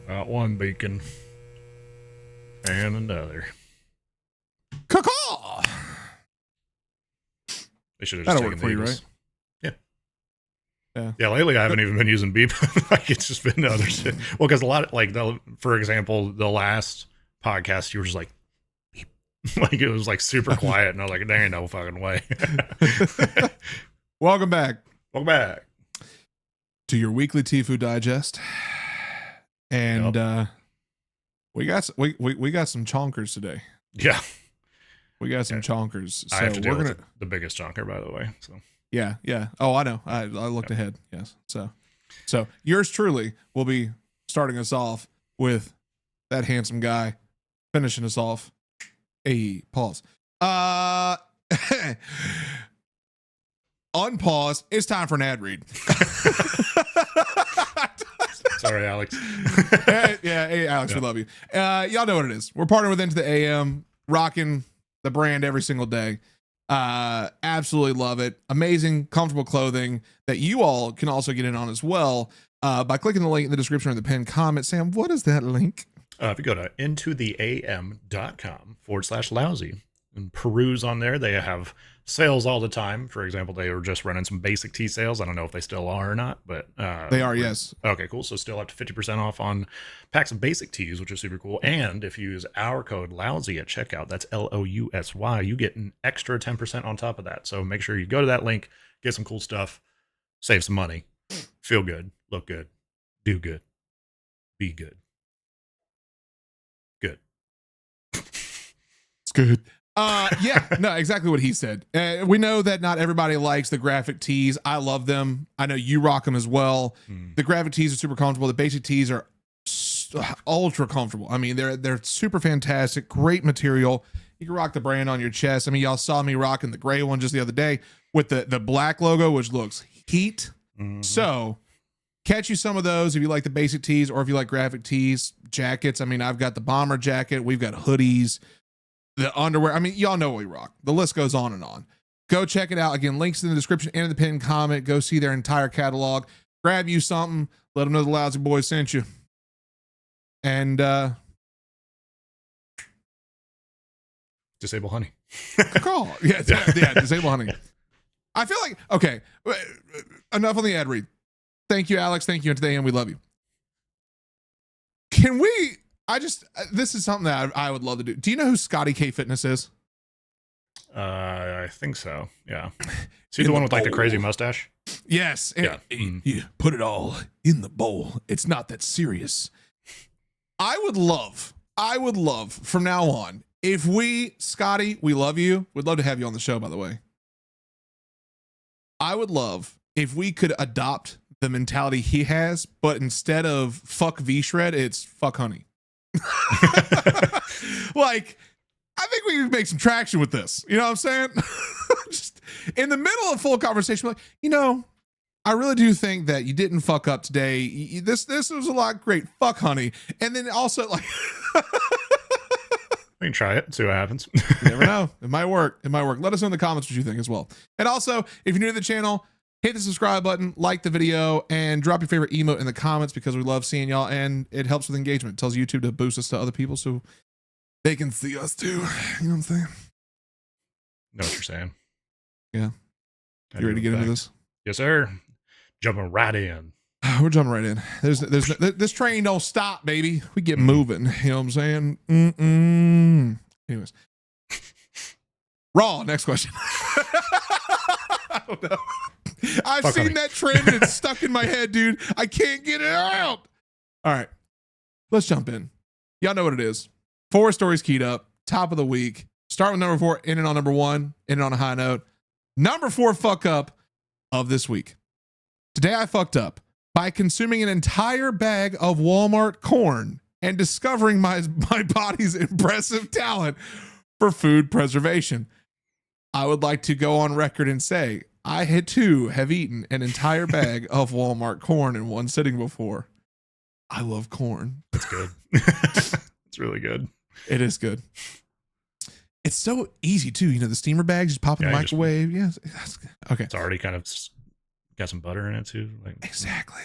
Got one beacon and another. Caw-caw! They should have just That'll taken work for you, Eagles. right? Yeah, lately I haven't even been using beep. Like it's just been other shit. Well, because a lot of, like, for example, the last podcast, you were just like, beep. Like it was like super quiet, and I was like, there ain't no fucking way. Welcome back Welcome back. to your weekly TIFU Digest. And we got some chonkers today. Yeah. We got some chonkers. I So have to deal we're with the biggest chonker, by the way. So Yeah. Oh, I know. I looked ahead. Yes. So yours truly will be starting us off with that handsome guy finishing us off. Hey, pause. Unpause. It's time for an ad read. sorry, Alex. Hey, Alex, we love you. Y'all know what it is. We're partnering with Into the AM, rocking the brand every single day. Absolutely love it. Amazing, comfortable clothing that you all can also get in on as well by clicking the link in the description or the pinned comment. Sam, what is that link? If you go to intotheam.com/lousy and peruse on there, they have sales all the time. For example, they were just running some basic tee sales. I don't know if they still are or not, but they are, yes. Okay, cool. So still up to 50% off on packs of basic tees, which is super cool. And if you use our code LOUSY at checkout, that's LOUSY, you get an extra 10% on top of that. So make sure you go to that link, get some cool stuff, save some money, feel good, look good, do good, be good. Good. It's good. Yeah, no, exactly what he said. We know that not everybody likes the graphic tees. I love them. I know you rock them as well. The graphic tees are super comfortable. The basic tees are ultra comfortable. I mean, they're super fantastic. Great material. You can rock the brand on your chest. I mean, y'all saw me rocking the gray one just the other day with the black logo, which looks heat. So catch you some of those if you like the basic tees, or if you like graphic tees, jackets. I mean, I've got the bomber jacket. We've got hoodies, the underwear. I mean, y'all know what we rock. The list goes on and on. Go check it out. Again, links in the description and in the pinned comment. Go see their entire catalog. Grab you something. Let them know the Lousy Boys sent you. And Disable honey. call. Yeah, disable honey. I feel like, okay, enough on the ad read. Thank you, Alex. Thank you, Into the AM. We love you. Can we, this is something that I would love to do. Do you know who Scotty K Fitness is? I think so. Yeah. See the one with like the crazy mustache? Yes. Yeah. You put it all in the bowl. It's not that serious. I would love from now on, if Scotty, we love you. We'd love to have you on the show, by the way. I would love if we could adopt the mentality he has, but instead of fuck V-Shred, it's fuck honey. Like, I think we can make some traction with this. You know what I'm saying? Just in the middle of full conversation, like, I really do think that you didn't fuck up today. This was a lot great. Fuck honey. And then also, like, We can try it, see what happens. you never know. It might work. Let us know in the comments what you think as well. And also, if you're new to the channel, hit the subscribe button, like the video, and drop your favorite emote in the comments, because we love seeing y'all, and it helps with engagement. It tells YouTube to boost us to other people so they can see us too. You know what I'm saying? Know what you're saying. Yeah. You ready to get into this? Yes, sir. Jumping right in. We're jumping right in. This train don't stop, baby. We get moving. You know what I'm saying? Anyways. Raw, next question. I don't know. I've Fuck seen honey. that trend and it's stuck in my head, dude. I can't get it out. All right. Let's jump in. Y'all know what it is. 4 stories keyed up. Top of the week. Start with number 4, end it on number 1, end it on a high note. Number 4 fuck up of this week. Today I fucked up by consuming an entire bag of Walmart corn and discovering my body's impressive talent for food preservation. I would like to go on record and say I too have eaten an entire bag of Walmart corn in one sitting before. I love corn. That's good. It's really good. It is good. It's so easy too. The steamer bags, just pop in the microwave. Yes. Okay. It's already kind of got some butter in it too. Like, exactly.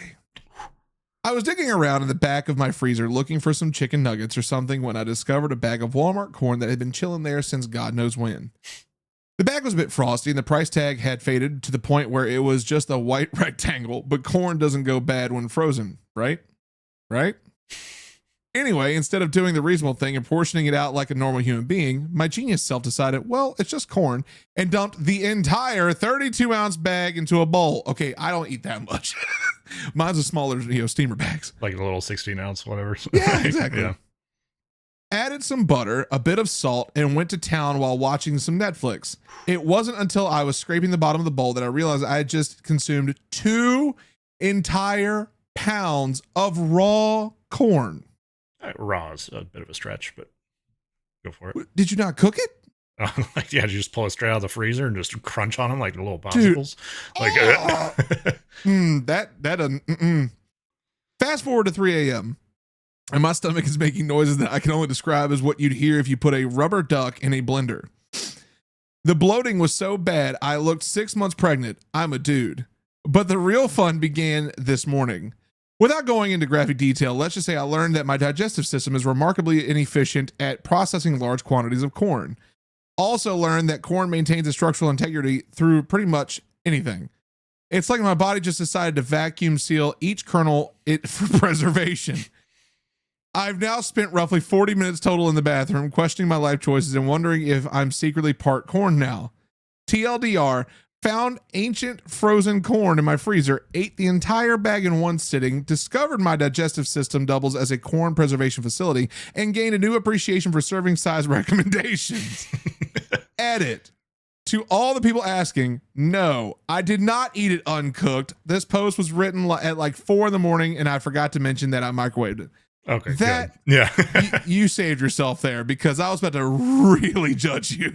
I was digging around in the back of my freezer looking for some chicken nuggets or something when I discovered a bag of Walmart corn that had been chilling there since God knows when. The bag was a bit frosty and the price tag had faded to the point where it was just a white rectangle, but corn doesn't go bad when frozen, right? Right? Anyway, instead of doing the reasonable thing and portioning it out like a normal human being, my genius self decided, well, it's just corn, and dumped the entire 32-ounce bag into a bowl. Okay, I don't eat that much. Mine's a smaller, steamer bags. Like a little 16-ounce, whatever. Yeah, exactly. Yeah. Added some butter, a bit of salt, and went to town while watching some Netflix. It wasn't until I was scraping the bottom of the bowl that I realized I had just consumed 2 entire pounds of raw corn. Raw is a bit of a stretch, but go for it. Did you not cook it? Like, yeah, you just pull it straight out of the freezer and just crunch on them like the little popsicles. Dude. That doesn't. Fast forward to 3 a.m. and my stomach is making noises that I can only describe as what you'd hear if you put a rubber duck in a blender. The bloating was so bad I looked 6 months pregnant. I'm a dude. But the real fun began this morning. Without going into graphic detail, let's just say I learned that my digestive system is remarkably inefficient at processing large quantities of corn. Also learned that corn maintains its structural integrity through pretty much anything. It's like my body just decided to vacuum seal each kernel for preservation. I've now spent roughly 40 minutes total in the bathroom, questioning my life choices and wondering if I'm secretly part corn now. TLDR, found ancient frozen corn in my freezer, ate the entire bag in one sitting, discovered my digestive system doubles as a corn preservation facility, and gained a new appreciation for serving size recommendations. Edit. To all the people asking, no, I did not eat it uncooked. This post was written at like 4 a.m. and I forgot to mention that I microwaved it. Okay. That, good. Yeah. you saved yourself there because I was about to really judge you.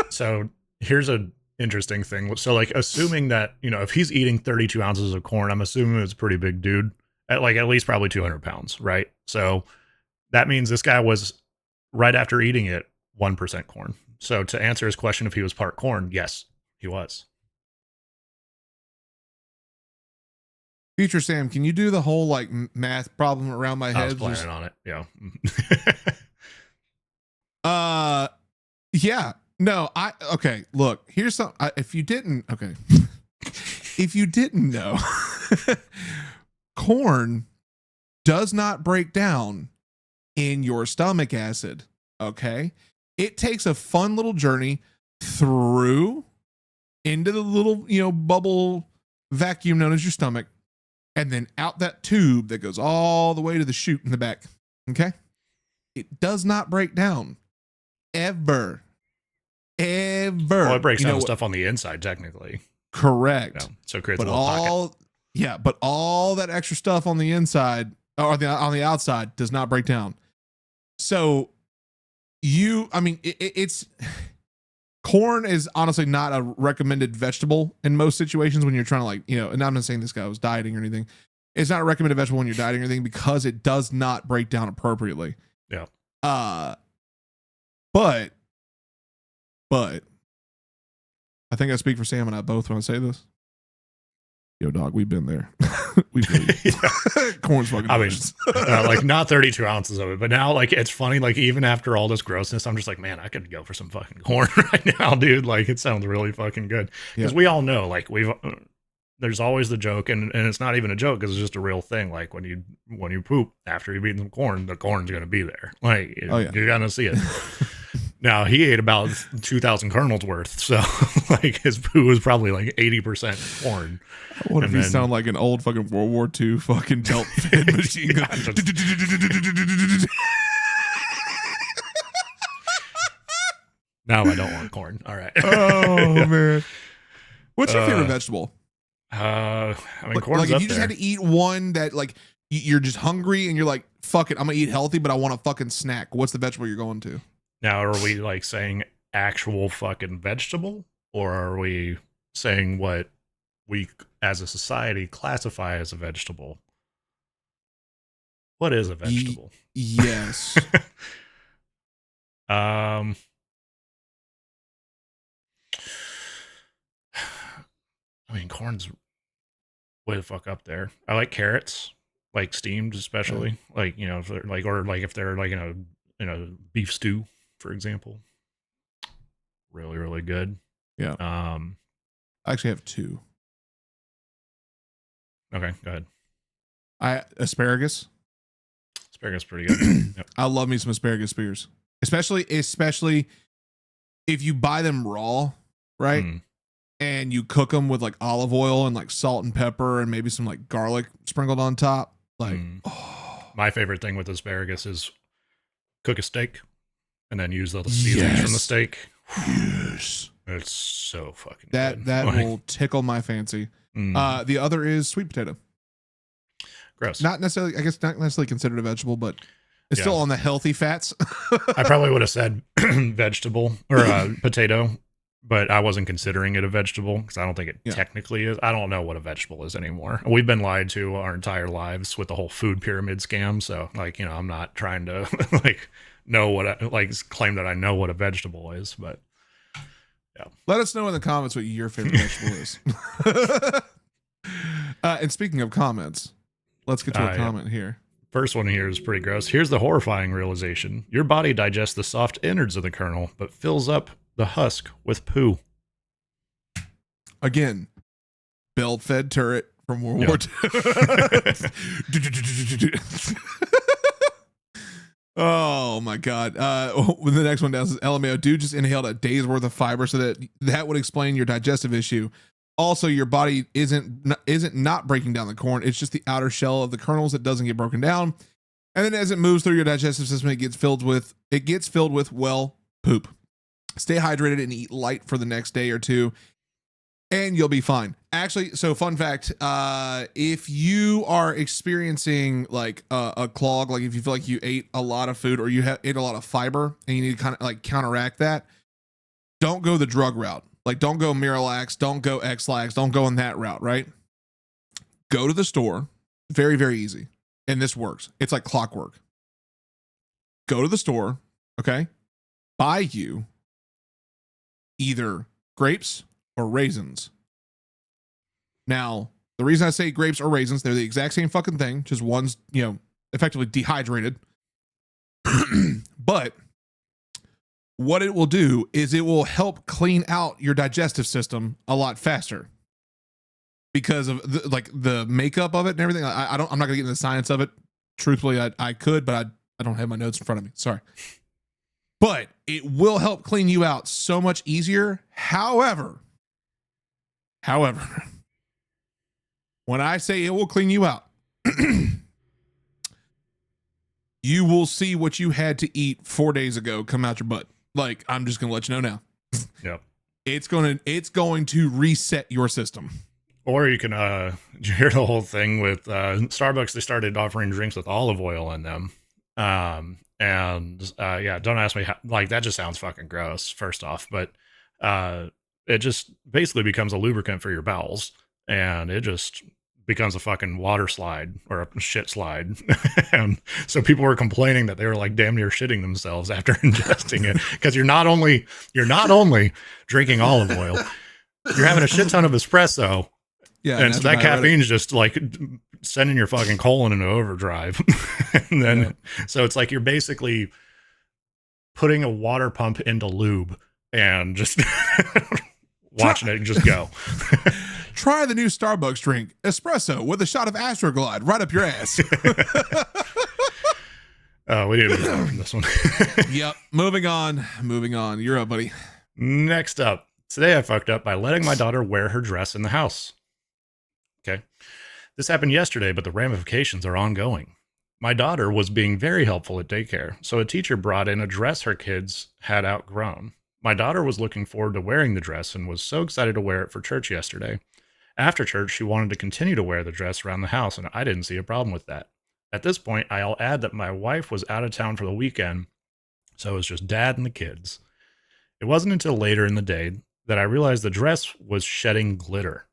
So here's a interesting thing. So like assuming that, if he's eating 32 ounces of corn, I'm assuming it's a pretty big dude at least probably 200 pounds. Right. So that means this guy was right after eating it, 1% corn. So to answer his question, if he was part corn, yes, he was. Future Sam, can you do the whole like math problem around my head? I was planning on it. Yeah. Yeah. No, okay, look, here's some, if you didn't know, corn does not break down in your stomach acid. Okay. It takes a fun little journey through into the little, bubble vacuum known as your stomach, and then out that tube that goes all the way to the chute in the back. Okay. It does not break down ever. Well, it breaks down stuff on the inside, technically. Correct. So it creates a little pocket. Yeah, but all that extra stuff on the inside or on the outside does not break down. So it's corn is honestly not a recommended vegetable in most situations when you're trying to and I'm not saying this guy was dieting or anything. It's not a recommended vegetable when you're dieting or anything because it does not break down appropriately. Yeah. But I think I speak for Sam and I both when I say this. Yo, dog, we've been there. We've been corn's fucking delicious. Like not 32 ounces of it, but now it's funny. Like even after all this grossness, I'm just like, man, I could go for some fucking corn right now, dude. Like it sounds really fucking good because we all know, there's always the joke, and it's not even a joke because it's just a real thing. Like when you poop after you've eaten some corn, the corn's gonna be there. Like you're gonna see it. Now he ate about 2,000 kernels worth, so his poo was probably 80% corn. What if he sound like an old fucking World War II fucking belt fed machine gun? Now I don't want corn. All right. Oh man, what's your favorite vegetable? Corn's if up you just there. had to eat one that you're just hungry and you're like, fuck it, I'm gonna eat healthy, but I want a fucking snack. What's the vegetable you're going to? Now, are we saying actual fucking vegetable, or are we saying what we as a society classify as a vegetable? What is a vegetable? Yes. Corn's way the fuck up there. I like carrots. like steamed, especially like if they're like or like if they're like in a beef stew, for example. Really, really good. Yeah. Um. I actually have two. Okay, go ahead. Asparagus. Asparagus is pretty good. Yep. I love me some asparagus spears, especially if you buy them raw, right? Mm. And you cook them with like olive oil and like salt and pepper and maybe some like garlic sprinkled on top. Like, My favorite thing with asparagus is cook a steak and then use the seasonings from the steak. Yes. It's so fucking that good. that will tickle my fancy. The other is sweet potato. Gross. Not necessarily, I guess, not necessarily considered a vegetable, but it's still on the healthy fats. I probably would have said vegetable or potato, but I wasn't considering it a vegetable because I don't think it technically is. I don't know what a vegetable is anymore. We've been lied to our entire lives with the whole food pyramid scam. So, like, I'm not trying to like know claim that I know what a vegetable is, but yeah. Let us know in the comments what your favorite vegetable is. And speaking of comments, let's get to a comment here. First one here is pretty gross. Here's the horrifying realization. Your body digests the soft innards of the kernel, but fills up the husk with poo. Again, belt-fed turret from World War II. Oh my God. The next one down says, LMAO, dude just inhaled a day's worth of fiber, so that would explain your digestive issue. Also, your body isn't not breaking down the corn. It's just the outer shell of the kernels that doesn't get broken down. And then as it moves through your digestive system, it gets filled with well, poop. Stay hydrated and eat light for the next day or two, and you'll be fine. Actually, so fun fact, if you are experiencing like a clog, like if you feel like you ate a lot of food or you ate a lot of fiber and you need to kind of like counteract that, don't go the drug route. Like, don't go Miralax, don't go X-Lax, don't go on that route, right? Go to the store. Very, very easy. And this works. It's like clockwork. Go to the store, okay? Buy you either grapes or raisins. Now, the reason I say grapes or raisins, they're the exact same fucking thing. Just one's, effectively dehydrated. But what it will do is it will help clean out your digestive system a lot faster because of the makeup of it and everything. I'm not gonna get into the science of it. Truthfully, I could, but I don't have my notes in front of me. Sorry. But it will help clean you out so much easier. However, when I say it will clean you out, you will see what you had to eat 4 days ago come out your butt. Like, I'm just gonna let you know now. Yep. It's going to reset your system. Or you can did you hear the whole thing with Starbucks? They started offering drinks with olive oil in them. Don't ask me how, like, that just sounds fucking gross, first off, but it just basically becomes a lubricant for your bowels, and it just becomes a fucking water slide or a shit slide. And so people were complaining that they were like damn near shitting themselves after ingesting it, because you're not only drinking olive oil, you're having a shit ton of espresso. Yeah, and so that caffeine's just like sending your fucking colon into overdrive. And then so it's like you're basically putting a water pump into lube and just watching it just go. Try the new Starbucks drink, espresso with a shot of Astroglide right up your ass. We need to move on from this one. Yep. Moving on. You're up, buddy. Next up. Today I fucked up by letting my daughter wear her dress in the house. Okay. This happened yesterday, but the ramifications are ongoing. My daughter was being very helpful at daycare, so a teacher brought in a dress her kids had outgrown. My daughter was looking forward to wearing the dress and was so excited to wear it for church yesterday. After church, she wanted to continue to wear the dress around the house, and I didn't see a problem with that. At this point, I'll add that my wife was out of town for the weekend, so it was just dad and the kids. It wasn't until later in the day that I realized the dress was shedding glitter.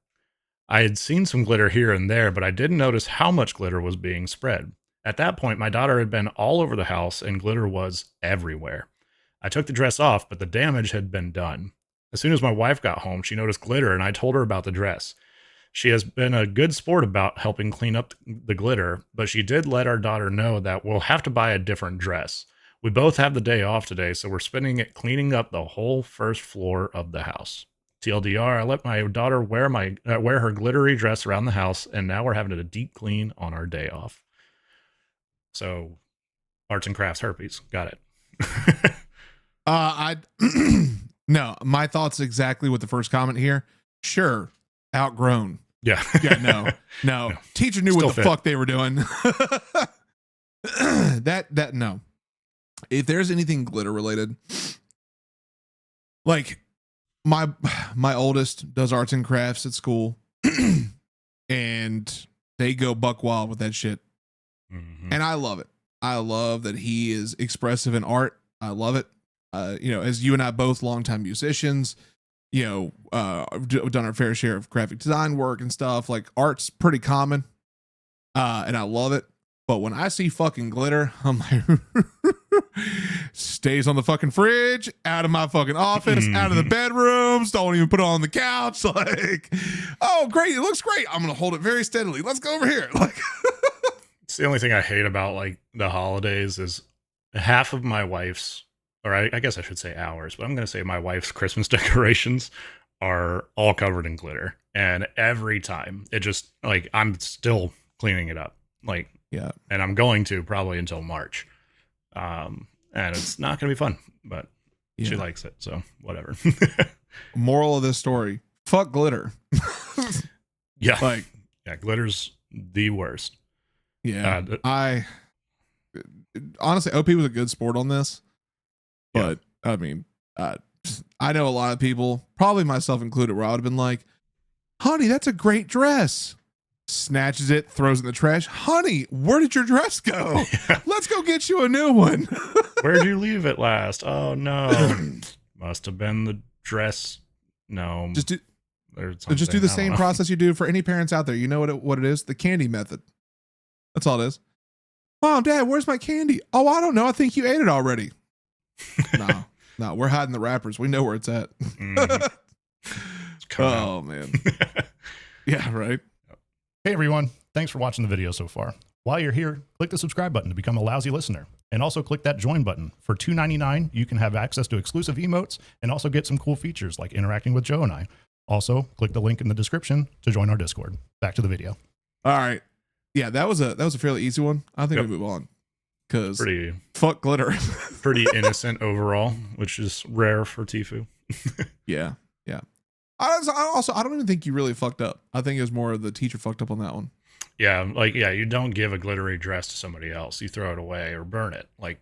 I had seen some glitter here and there, but I didn't notice how much glitter was being spread. At that point, my daughter had been all over the house and glitter was everywhere. I took the dress off, but the damage had been done. As soon as my wife got home, she noticed glitter and I told her about the dress. She has been a good sport about helping clean up the glitter, but she did let our daughter know that we'll have to buy a different dress. We both have the day off today, so we're spending it cleaning up the whole first floor of the house. TLDR, I let my daughter wear her glittery dress around the house, and now we're having a deep clean on our day off. So, arts and crafts herpes. Got it. I no, my thoughts exactly with the first comment here. Sure, outgrown. Yeah. Yeah, no. No. Teacher knew Still what the fit. fuck they were doing. that no. If there's anything glitter related, like my oldest does arts and crafts at school, and they go buck wild with that shit. Mhm. And I love it. I love that he is expressive in art. I love it. As you and I both longtime musicians, we've done our fair share of graphic design work and stuff. Like art's pretty common, and I love it. But when I see fucking glitter, I'm like, stays on the fucking fridge, out of my fucking office, out of the bedrooms, don't even put it on the couch. Like, oh, great, it looks great. I'm gonna hold it very steadily. Let's go over here. Like, it's the only thing I hate about like the holidays is half of my wife's, or I guess I should say ours, but I'm going to say my wife's Christmas decorations are all covered in glitter. And every time it just like, I'm still cleaning it up. Like, yeah. And I'm going to probably until March. And it's not going to be fun, but she likes it. So whatever. Moral of this story, fuck glitter. Yeah. Like, yeah. Glitter's the worst. Yeah. I honestly, OP was a good sport on this. But I mean, I know a lot of people, probably myself included, where I would have been like, honey, that's a great dress. Snatches it, throws it in the trash. Honey, where did your dress go? Let's go get you a new one. Where'd you leave it last? Oh, no. Must have been the dress. No. Just do the same process you do for any parents out there. You know what it is? The candy method. That's all it is. Mom, Dad, where's my candy? Oh, I don't know. I think you ate it already. No, we're hiding the wrappers. We know where it's at. Oh, man. Yeah, right. Hey, everyone. Thanks for watching the video so far. While you're here, click the subscribe button to become a lousy listener. And also click that join button. For $2.99, you can have access to exclusive emotes and also get some cool features like interacting with Joe and I. Also, click the link in the description to join our Discord. Back to the video. All right. Yeah, that was a fairly easy one. I think we move on. Because fuck glitter. Pretty innocent overall, which is rare for Tifu. Yeah. I don't even think you really fucked up. I think it was more the teacher fucked up on that one. Yeah, you don't give a glittery dress to somebody else. You throw it away or burn it. Like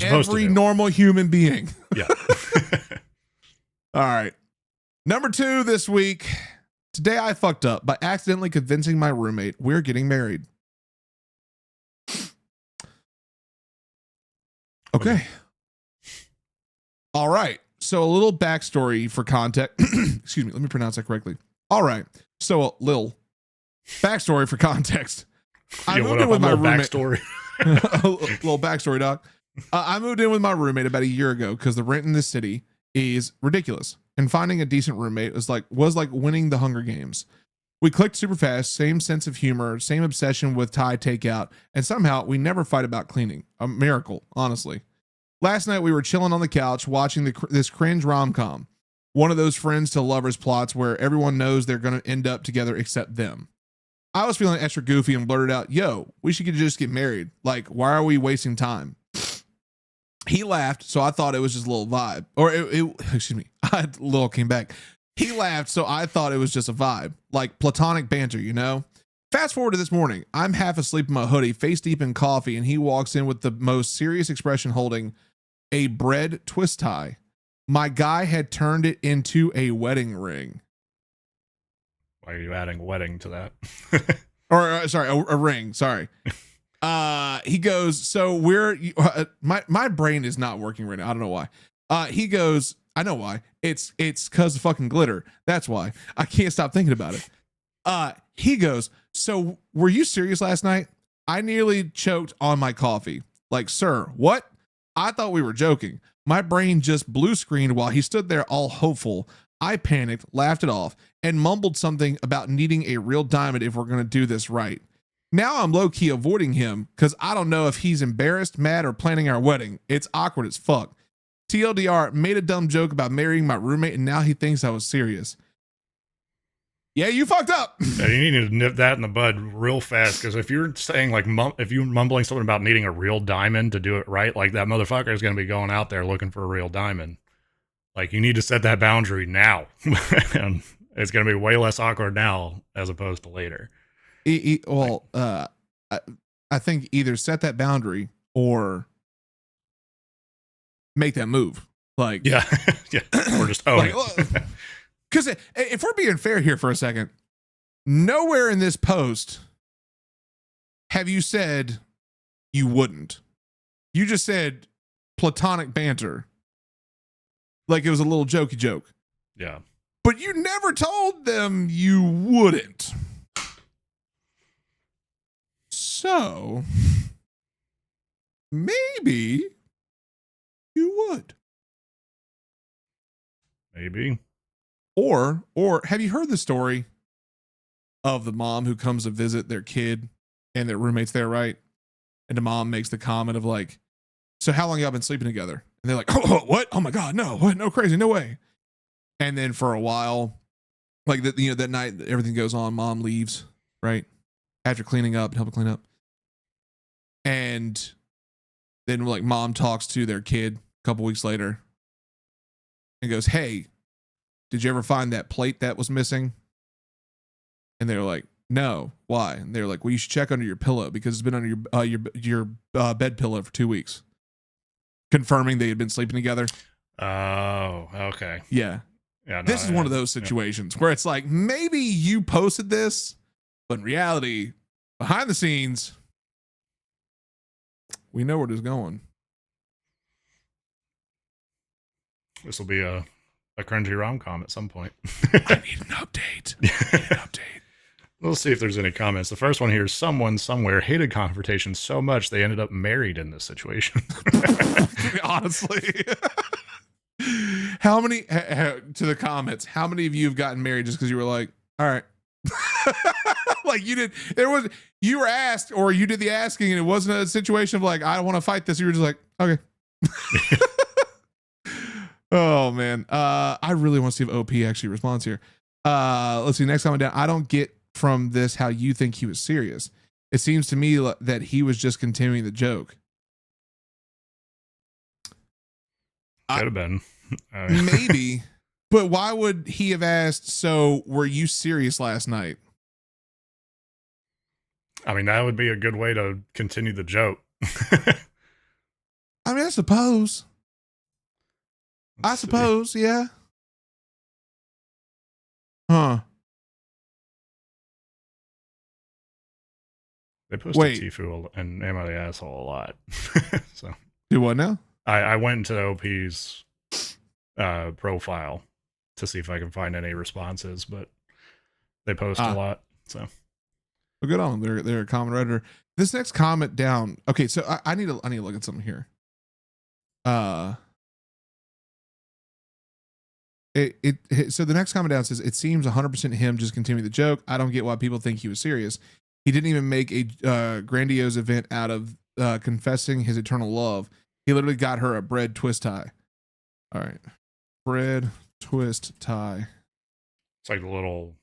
every normal human being. Yeah. All right. Number 2 this week. Today I fucked up by accidentally convincing my roommate we're getting married. Okay. All right. So a little backstory for context. Excuse me. Let me pronounce that correctly. All right. So a little backstory for context. I moved in with my roommate. Backstory. A little backstory, doc. I moved in with my roommate about a year ago because the rent in this city is ridiculous. And finding a decent roommate was like winning the Hunger Games. We clicked super fast, same sense of humor, same obsession with Thai takeout, and somehow we never fight about cleaning. A miracle, honestly. Last night we were chilling on the couch watching this cringe rom-com. One of those friends to lovers plots where everyone knows they're going to end up together except them. I was feeling extra goofy and blurted out, yo, we should just get married. Like, why are we wasting time? He laughed, so I thought it was just a little vibe. Or excuse me, a little came back. He laughed, so I thought it was just a vibe. Like platonic banter, you know? Fast forward to this morning. I'm half asleep in my hoodie, face deep in coffee, and he walks in with the most serious expression holding a bread twist tie. My guy had turned it into a wedding ring. Why are you adding wedding to that? Sorry, a ring. Sorry. He goes, so my brain is not working right now. I don't know why. He goes, I know why. It's because of fucking glitter. That's why. I can't stop thinking about it. He goes, so were you serious last night? I nearly choked on my coffee. Like, sir, what? I thought we were joking. My brain just blue screened while he stood there all hopeful. I panicked, laughed it off, and mumbled something about needing a real diamond if we're going to do this right. Now I'm low-key avoiding him because I don't know if he's embarrassed, mad, or planning our wedding. It's awkward as fuck. TLDR, made a dumb joke about marrying my roommate and now he thinks I was serious. Yeah, you fucked up. Yeah, you need to nip that in the bud real fast, because if you're saying like if you're mumbling something about needing a real diamond to do it right, like that motherfucker is going to be going out there looking for a real diamond. Like, you need to set that boundary now. And it's going to be way less awkward now as opposed to later. I think either set that boundary or make that move. Like, yeah, yeah, or just it. Because if we're being fair here for a second, nowhere in this post have you said you wouldn't. You just said platonic banter, like it was a little jokey joke. Yeah, but you never told them you wouldn't. So maybe you would. Maybe. Or have you heard the story of the mom who comes to visit their kid and their roommate's there, right? And the mom makes the comment of like, so how long y'all been sleeping together? And they're like, oh, what? Oh my God, no, what? No, crazy, no way. And then for a while, like that, that night everything goes on, mom leaves, right? After cleaning up and helping clean up. And then like mom talks to their kid a couple weeks later and goes, hey, did you ever find that plate that was missing? And they're like, no, why? And they're like, well, you should check under your pillow because it's been under your bed pillow for 2 weeks. Confirming they had been sleeping together. Oh, okay. Yeah. Yeah. No, this is one of those situations where it's like, maybe you posted this, but in reality, behind the scenes, we know where this is going. This will be a cringy rom-com at some point. I need an update. We'll see if there's any comments. The first one here is someone somewhere hated confrontation so much they ended up married in this situation. Honestly. How many, to the comments, how many of you have gotten married just because you were like, all right. Like you were asked or you did the asking and it wasn't a situation of like, I don't want to fight this. You were just like, okay. Oh man. I really want to see if OP actually responds here. Let's see. Next comment down. I don't get from this how you think he was serious. It seems to me that he was just continuing the joke. Could have been. Maybe. But why would he have asked, so were you serious last night? I mean, that would be a good way to continue the joke. I mean, I suppose. Yeah. Huh. They posted TIFU and Am I the Asshole a lot. So do what now? I went to OP's profile to see if I can find any responses, but they post a lot. So well, good on them. They're a common redditor. This next comment down. Okay, so I need to look at something here. So the next comment down says it seems 100% him just continuing the joke. I don't get why people think he was serious. He didn't even make a grandiose event out of confessing his eternal love. He literally got her a bread twist tie. All right, bread twist tie. It's like a little,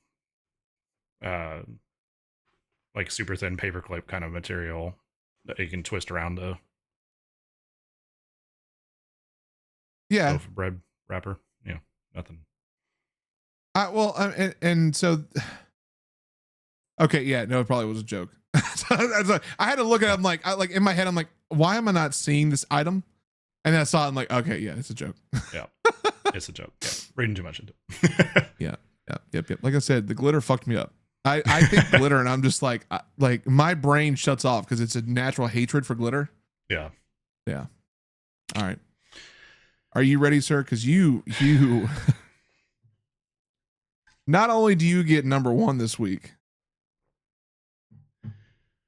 like super thin paperclip kind of material that you can twist around the loaf of bread wrapper. Yeah, nothing. And so, okay, yeah, no, it probably was a joke. I had to look at it. I'm like, in my head, I'm like, why am I not seeing this item? And then I saw it. I'm like, okay, yeah, it's a joke. Yeah, it's a joke. Yeah, reading too much into it. Yep. Like I said, the glitter fucked me up. I think glitter, and I'm just like my brain shuts off because it's a natural hatred for glitter. Yeah. All right. Are you ready, sir? Because you not only do you get number one this week,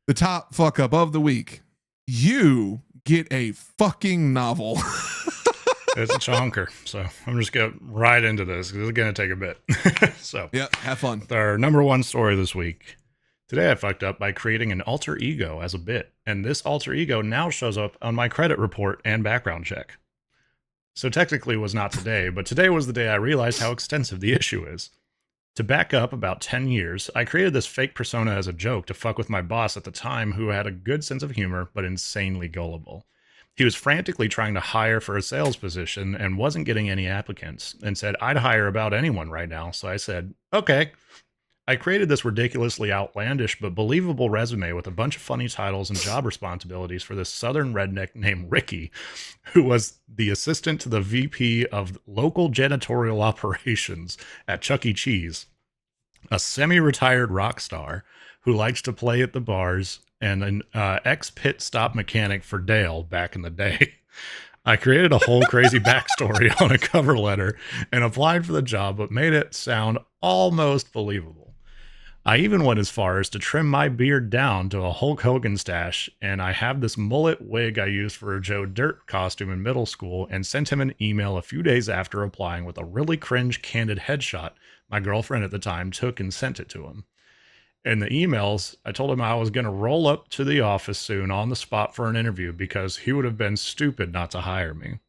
the top fuck up of the week, you get a fucking novel. It's a chonker. So I'm just going right into this because it's going to take a bit. So, Yep, have fun. our number one story this week. Today I fucked up by creating an alter ego as a bit, and this alter ego now shows up on my credit report and background check. So technically it was not today, but today was the day I realized how extensive the issue is. To back up about 10 years, I created this fake persona as a joke to fuck with my boss at the time, who had a good sense of humor but insanely gullible. He was frantically trying to hire for a sales position and wasn't getting any applicants, and said I'd hire about anyone right now. So I said, okay. I created this ridiculously outlandish but believable resume with a bunch of funny titles and job responsibilities for this southern redneck named Ricky, who was the assistant to the VP of local janitorial operations at Chuck E. Cheese, a semi-retired rock star who likes to play at the bars, and an ex-pit stop mechanic for Dale back in the day. I created a whole crazy backstory on a cover letter and applied for the job, but made it sound almost believable. I even went as far as to trim my beard down to a Hulk Hogan stash, and I have this mullet wig I used for a Joe Dirt costume in middle school, and sent him an email a few days after applying with a really cringe candid headshot my girlfriend at the time took and sent it to him. In the emails, I told him I was going to roll up to the office soon on the spot for an interview because he would have been stupid not to hire me.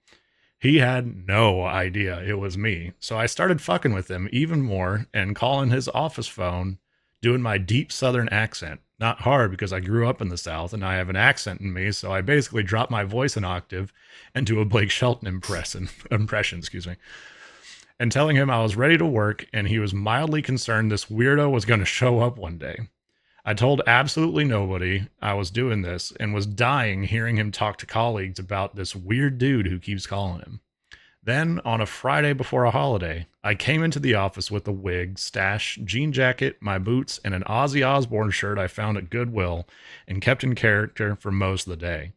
He had no idea it was me, so I started fucking with him even more and calling his office phone, doing my deep southern accent. Not hard because I grew up in the South and I have an accent in me, so I basically dropped my voice an octave and do a Blake Shelton impression, and telling him I was ready to work and he was mildly concerned this weirdo was going to show up one day. I told absolutely nobody I was doing this and was dying hearing him talk to colleagues about this weird dude who keeps calling him. Then, on a Friday before a holiday, I came into the office with a wig, stash, jean jacket, my boots, and an Ozzy Osbourne shirt I found at Goodwill and kept in character for most of the day.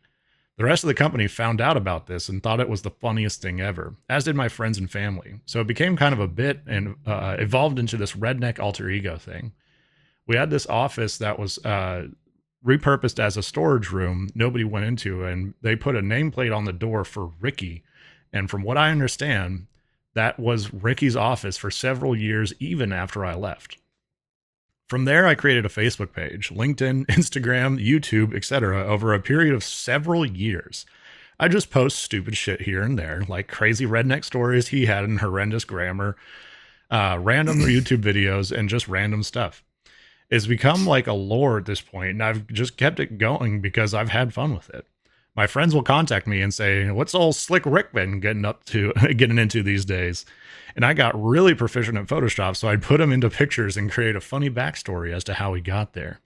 The rest of the company found out about this and thought it was the funniest thing ever, as did my friends and family. So it became kind of a bit and evolved into this redneck alter ego thing. We had this office that was repurposed as a storage room nobody went into, and they put a nameplate on the door for Ricky. And from what I understand, that was Ricky's office for several years, even after I left. From there, I created a Facebook page, LinkedIn, Instagram, YouTube, etc. over a period of several years. I just post stupid shit here and there, like crazy redneck stories he had in horrendous grammar, random YouTube videos, and just random stuff. It's become like a lore at this point, and I've just kept it going because I've had fun with it. My friends will contact me and say, "What's old Slick Rick been getting into these days?" And I got really proficient at Photoshop, so I'd put him into pictures and create a funny backstory as to how he got there.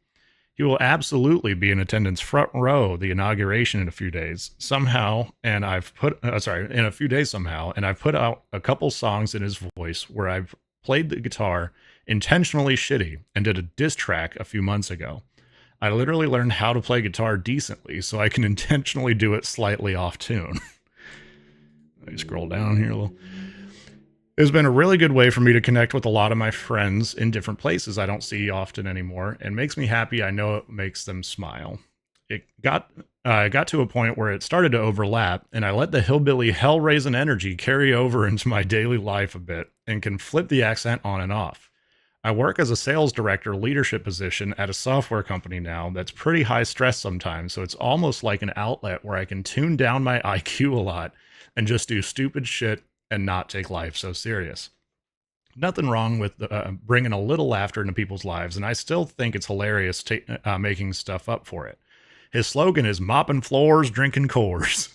He will absolutely be in attendance front row the inauguration in a few days somehow, and in a few days somehow, and I've put out a couple songs in his voice where I've played the guitar intentionally shitty and did a diss track a few months ago. I literally learned how to play guitar decently so I can intentionally do it slightly off tune. Let me scroll down here a little. It's been a really good way for me to connect with a lot of my friends in different places I don't see often anymore, and makes me happy. I know it makes them smile. It got to a point where it started to overlap, and I let the hillbilly hell-raising energy carry over into my daily life a bit and can flip the accent on and off. I work as a sales director leadership position at a software company now that's pretty high stress sometimes, so it's almost like an outlet where I can tune down my IQ a lot and just do stupid shit and not take life so serious. Nothing wrong with bringing a little laughter into people's lives, and I still think it's hilarious making stuff up for it. His slogan is mopping floors, drinking Coors.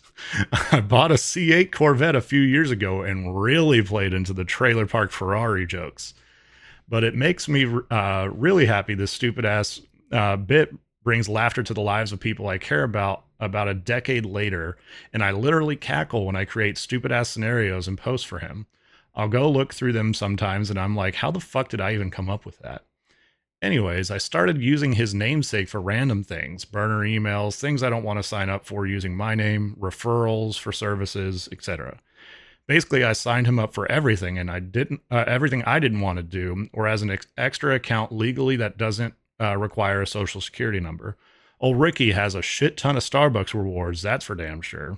I bought a C8 Corvette a few years ago and really played into the trailer park Ferrari jokes. But it makes me really happy this stupid ass bit brings laughter to the lives of people I care about a decade later, and I literally cackle when I create stupid ass scenarios and post for him. I'll go look through them sometimes and I'm like, how the fuck did I even come up with that? Anyways, I started using his namesake for random things, burner emails, things I don't want to sign up for using my name, referrals for services, etc. Basically, I signed him up for everything, and everything I didn't want to do, or as an extra account legally that doesn't require a social security number. Old Ricky has a shit ton of Starbucks rewards, that's for damn sure.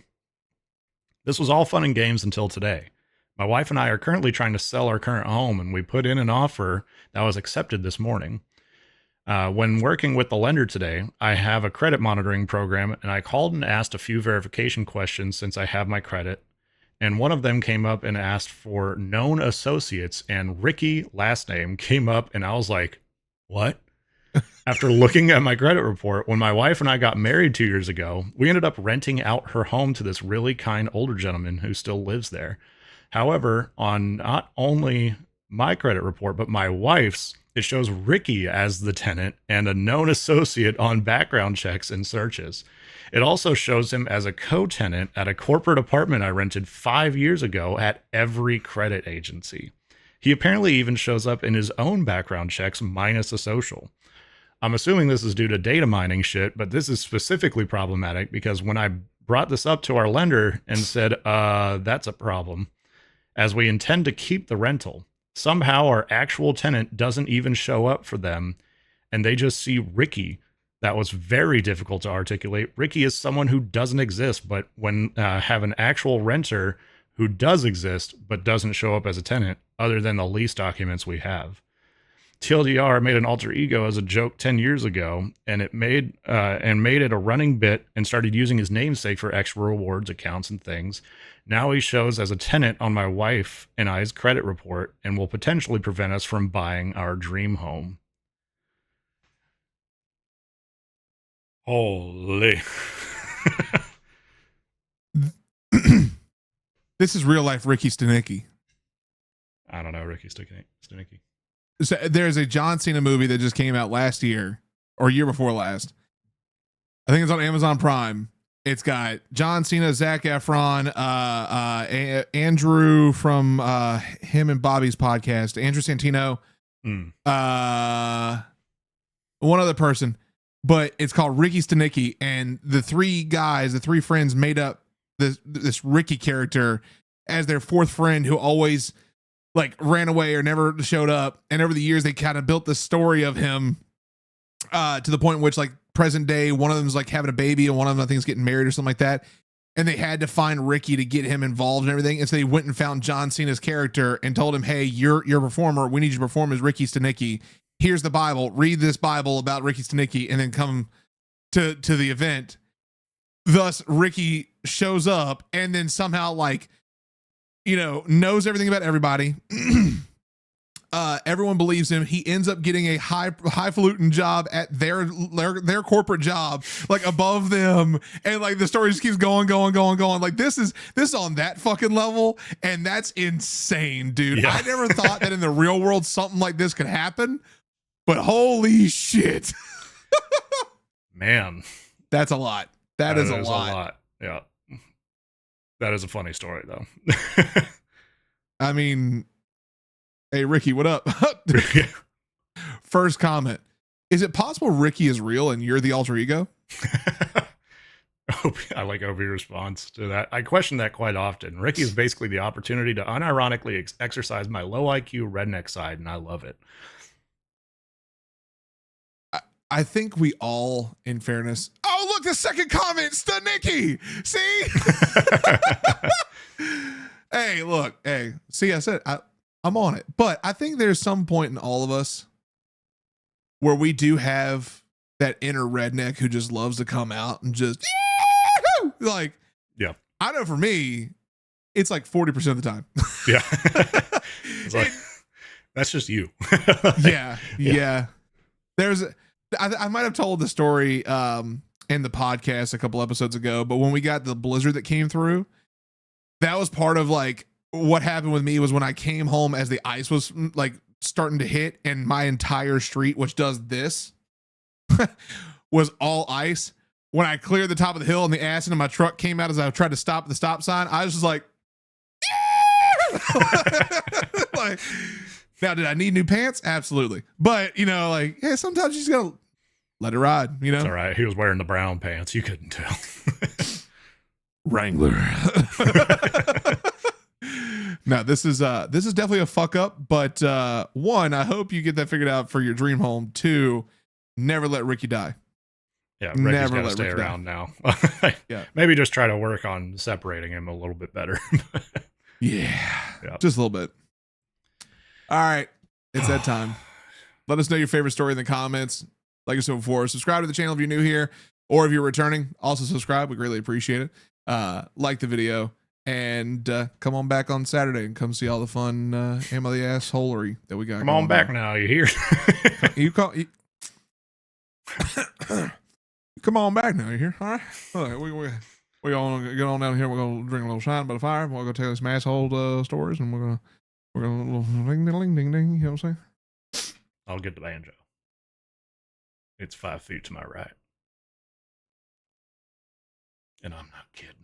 This was all fun and games until today. My wife and I are currently trying to sell our current home, and we put in an offer that was accepted this morning. When working with the lender today, I have a credit monitoring program, and I called and asked a few verification questions since I have my credit. And one of them came up and asked for known associates, and Ricky, last name, came up, and I was like, what? After looking at my credit report, when my wife and I got married 2 years ago, we ended up renting out her home to this really kind older gentleman who still lives there. However, on not only my credit report, but my wife's, it shows Ricky as the tenant and a known associate on background checks and searches. It also shows him as a co-tenant at a corporate apartment I rented 5 years ago at every credit agency. He apparently even shows up in his own background checks minus a social. I'm assuming this is due to data mining shit, but this is specifically problematic because when I brought this up to our lender and said, that's a problem, as we intend to keep the rental, somehow our actual tenant doesn't even show up for them, and they just see Ricky. That was very difficult to articulate. Ricky is someone who doesn't exist, but when have an actual renter who does exist but doesn't show up as a tenant other than the lease documents we have. TLDR made an alter ego as a joke 10 years ago, and it made it a running bit and started using his namesake for extra rewards accounts and things. Now he shows as a tenant on my wife and I's credit report and will potentially prevent us from buying our dream home. Holy. This is real life Ricky Stenicki. I don't know, Ricky Stenicki. So there's a John Cena movie that just came out last year or year before last. I think it's on Amazon Prime. It's got John Cena, Zac Efron, Andrew from him and Bobby's podcast, Andrew Santino, one other person, but it's called Ricky Stenicki, and the three friends made up this Ricky character as their fourth friend who always like ran away or never showed up. And over the years, they kind of built the story of him to the point in which like present day, one of them's like having a baby and one of them I think is getting married or something like that. And they had to find Ricky to get him involved and everything. And so they went and found John Cena's character and told him, hey, you're a performer. We need you to perform as Ricky Stenicki. Here's the Bible. Read this Bible about Ricky Stenicki and then come to the event. Thus, Ricky shows up and then somehow like, knows everything about everybody. Everyone believes him. He ends up getting a highfalutin job at their corporate job, like above them, and like the story just keeps going. Like this is on that fucking level, and that's insane, dude. Yeah. I never thought that in the real world something like this could happen, but holy shit, man, that's a lot. That is a lot. Yeah, that is a funny story though. I mean, hey, Ricky, what up? First comment. Is it possible Ricky is real and you're the alter ego? I like Obi's response to that. I question that quite often. Ricky is basically the opportunity to unironically exercise my low IQ redneck side, and I love it. I think we all, in fairness... Oh, look, the second comment, Stenicki! See? Hey, look. Hey, see, I said... I'm on it. But I think there's some point in all of us where we do have that inner redneck who just loves to come out and just like, yeah. I know for me, it's like 40% of the time. Yeah. It's like, that's just you. Yeah. There's, I might have told the story in the podcast a couple episodes ago, but when we got the blizzard that came through, that was part of like, what happened with me was when I came home as the ice was like starting to hit and my entire street, which does this, was all ice. When I cleared the top of the hill and the acid in my truck came out as I tried to stop at the stop sign, I was just like, like, now did I need new pants? Absolutely. But like, yeah, sometimes you just gotta let it ride, It's all right. He was wearing the brown pants. You couldn't tell. Wrangler. No, this is definitely a fuck up, but one, I hope you get that figured out for your dream home. Two, never let Ricky die. Yeah, Reggie's Never got to let stay Rick die. around now. Yeah. Maybe just try to work on separating him a little bit better. Yeah. Yeah. Just a little bit. All right. It's that time. Let us know your favorite story in the comments. Like I said before, subscribe to the channel if you're new here, or if you're returning, also subscribe. We greatly appreciate it. Like the video, and come on back on Saturday and come see all the fun Am I the Assholery that we got. Come on back on. now, you hear? Come on back now. You hear? All right. All right, we gonna get on down here. We're gonna drink a little shine by the fire. We're gonna tell you some asshole stories, and we're gonna ding ding ding ding. You know what I'm saying? I'll get the banjo. It's 5 feet to my right. And I'm not kidding.